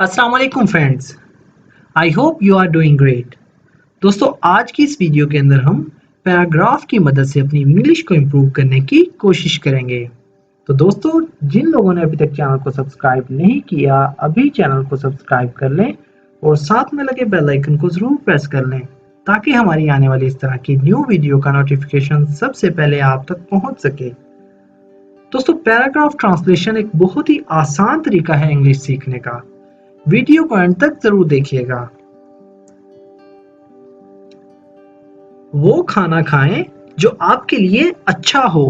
अस्सलाम वालेकुम friends. I hope you are doing great. दोस्तों, आज की इस वीडियो के अंदर हम पैराग्राफ की मदद से अपनी इंग्लिश को इम्प्रूव करने की कोशिश करेंगे। तो दोस्तों, जिन लोगों ने अभी तक चैनल को सब्सक्राइब नहीं किया, अभी चैनल को सब्सक्राइब कर लें और साथ में लगे बेल आइकन को जरूर प्रेस कर लें ताकि हमारी आने वाली इस तरह की न्यू वीडियो का नोटिफिकेशन सबसे पहले आप तक पहुंच सके। दोस्तों, पैराग्राफ ट्रांसलेशन एक बहुत ही आसान तरीका है इंग्लिश सीखने का। वीडियो को अंत तक जरूर देखिएगा। वो खाना खाएं जो आपके लिए अच्छा हो।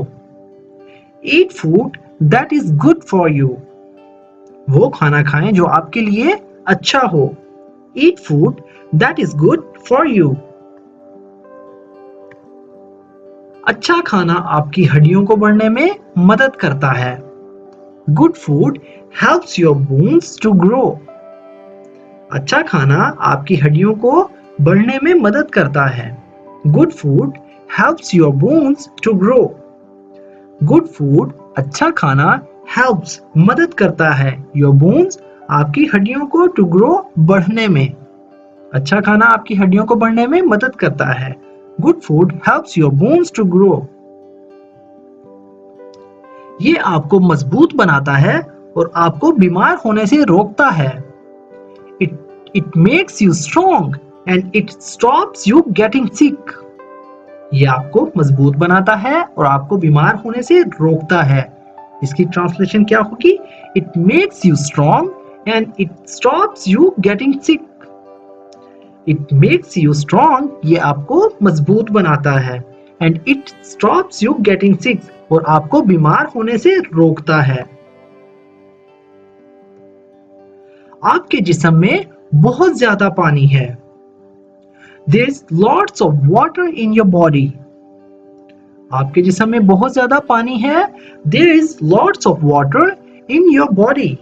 Eat food that is good for you. वो खाना खाएं जो आपके लिए अच्छा हो। Eat food that is good for you. अच्छा खाना आपकी हड्डियों को बढ़ने में मदद करता है। Good food helps your bones to grow. अच्छा खाना आपकी हड्डियों को बढ़ने में मदद करता है। Good food helps your bones to grow. Good food अच्छा खाना helps मदद करता है your bones आपकी हड्डियों को to grow बढ़ने में। अच्छा खाना आपकी हड्डियों को बढ़ने में मदद करता है। Good food helps your bones to grow. ये आपको मजबूत बनाता है और आपको बीमार होने से रोकता है। It makes you strong and it stops you getting sick. ये आपको मजबूत बनाता है और आपको बीमार होने से रोकता है। इसकी ट्रांसलेशन क्या होगी? It makes you strong and it stops you getting sick. It makes you strong, ये आपको मजबूत बनाता है, and it stops you getting sick, और आपको बीमार होने से रोकता है। आपके जिस्म में बहुत ज्यादा पानी है। There is lots of water in your body. आपके जिस्म में बहुत ज्यादा पानी है। There is lots of water in your body.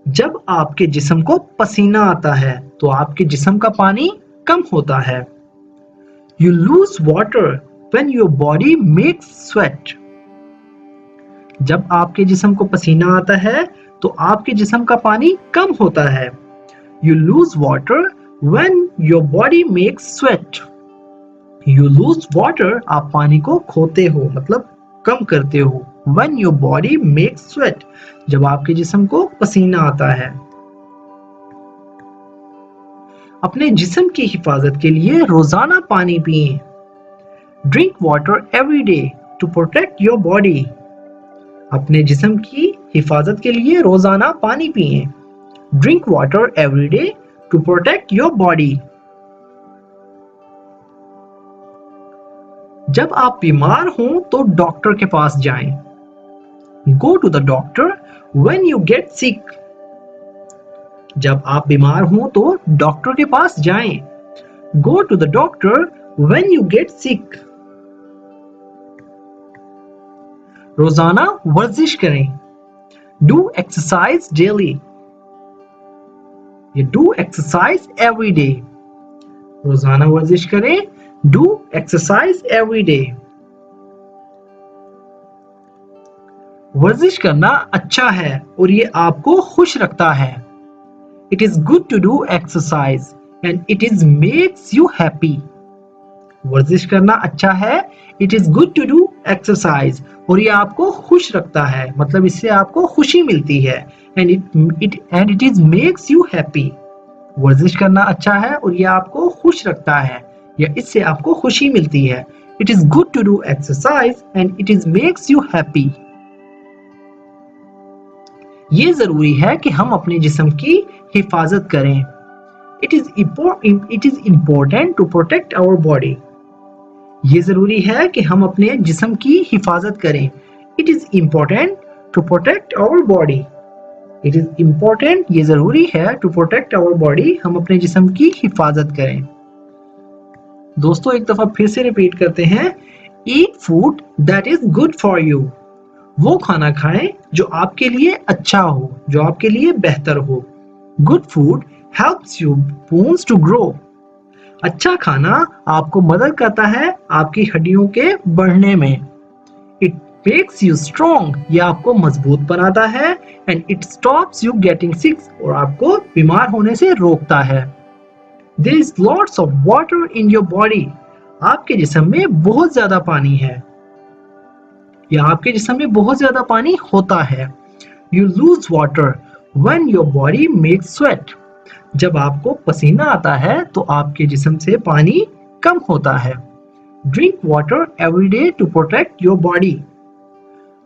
जब आपके जिस्म को पसीना आता है तो आपके जिस्म का पानी कम होता है। You lose water when your body makes sweat. जब आपके जिस्म को पसीना आता है तो आपके जिस्म का पानी कम होता है। You lose water when your body makes sweat. You lose water, आप पानी को खोते हो, मतलब कम करते हो। When your body makes sweat, जब आपके जिस्म को पसीना आता है। अपने जिस्म की हिफाजत के लिए रोजाना पानी पिएं। Drink water every day to protect your body. अपने जिस्म की हिफाजत के लिए रोजाना पानी पिएं। Drink water every day to protect your body. जब आप बीमार हों तो डॉक्टर के पास जाएं। Go to the doctor when you get sick. जब आप बीमार हों तो डॉक्टर के पास जाएं। Go to the doctor when you get sick. रोजाना वर्जिश करें। Do exercise daily. You do exercise every day. रोजाना वर्जिश करें। Do exercise every day. वर्जिश करना अच्छा है और ये आपको खुश रखता है। It is good to do exercise and it is makes you happy. वर्जिश करना अच्छा है। It is good to do exercise, और ये आपको खुश रखता है, मतलब इससे आपको खुशी मिलती है। And it is makes you happy. वर्जिश करना अच्छा है और ये आपको खुश रखता है या इससे आपको खुशी मिलती है। It is good to do exercise and it is makes you happy. ये जरूरी है कि हम अपने जिस्म की हिफाजत करें। It is important to protect our body. ये जरूरी है कि हम अपने जिस्म की हिफाजत करें। It is important to protect our body. It is important, ये जरूरी है to protect our body, हम अपने जिस्म की हिफाजत करें। दोस्तों, एक दफा फिर से रिपीट करते हैं। Eat food that is good for you. वो खाना खाएं जो आपके लिए अच्छा हो, जो आपके लिए बेहतर हो। Good food helps your bones to grow. अच्छा खाना आपको मदद करता है आपकी हड्डियों के बढ़ने में। It makes you strong, ये आपको मजबूत बनाता है, and it stops you getting sick, और आपको बीमार होने से रोकता है। There is lots of water in your body, आपके जिस्म में बहुत ज्यादा पानी है, या आपके जिस्म में बहुत ज्यादा पानी होता है। You lose water when your body makes sweat, जब आपको पसीना आता है तो आपके जिस्म से पानी कम होता है। Drink water every day to protect your body,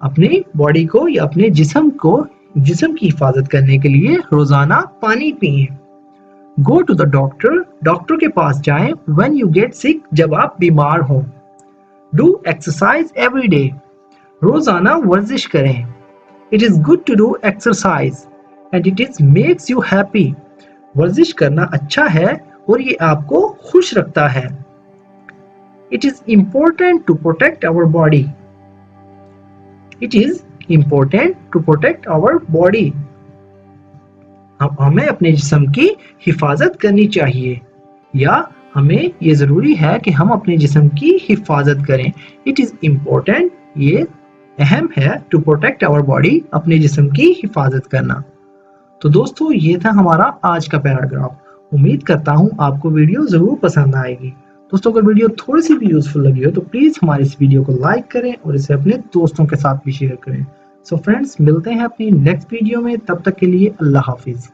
अपने बॉडी को या अपने जिस्म की हिफाजत करने के लिए रोजाना पानी पिएं। Go to the doctor, doctor के पास जाएं when you get sick, जब आप बीमार हो। Do exercise every day, रोजाना वर्जिश करें। It is good to do exercise and it makes you happy, वर्जिश करना अच्छा है और ये आपको खुश रखता है। It is important to protect our body, It is important to protect our body, हमें अपने जिस्म की हिफाजत करनी चाहिए, या हमें ये जरूरी है कि हम अपने जिस्म की हिफाजत करें। It is important, ये अहम है, to protect our body, अपने जिस्म की हिफाजत करना। तो दोस्तों ये था हमारा आज का पैराग्राफ। उम्मीद करता हूँ आपको वीडियो जरूर पसंद आएगी। दोस्तों अगर वीडियो थोड़ी सी भी यूजफुल लगी हो तो प्लीज हमारे इस वीडियो को लाइक करें और इसे अपने दोस्तों के साथ भी शेयर करें। सो फ्रेंड्स, मिलते हैं अपनी नेक्स्ट वीडियो में, तब तक के लिए अल्लाह हाफिज।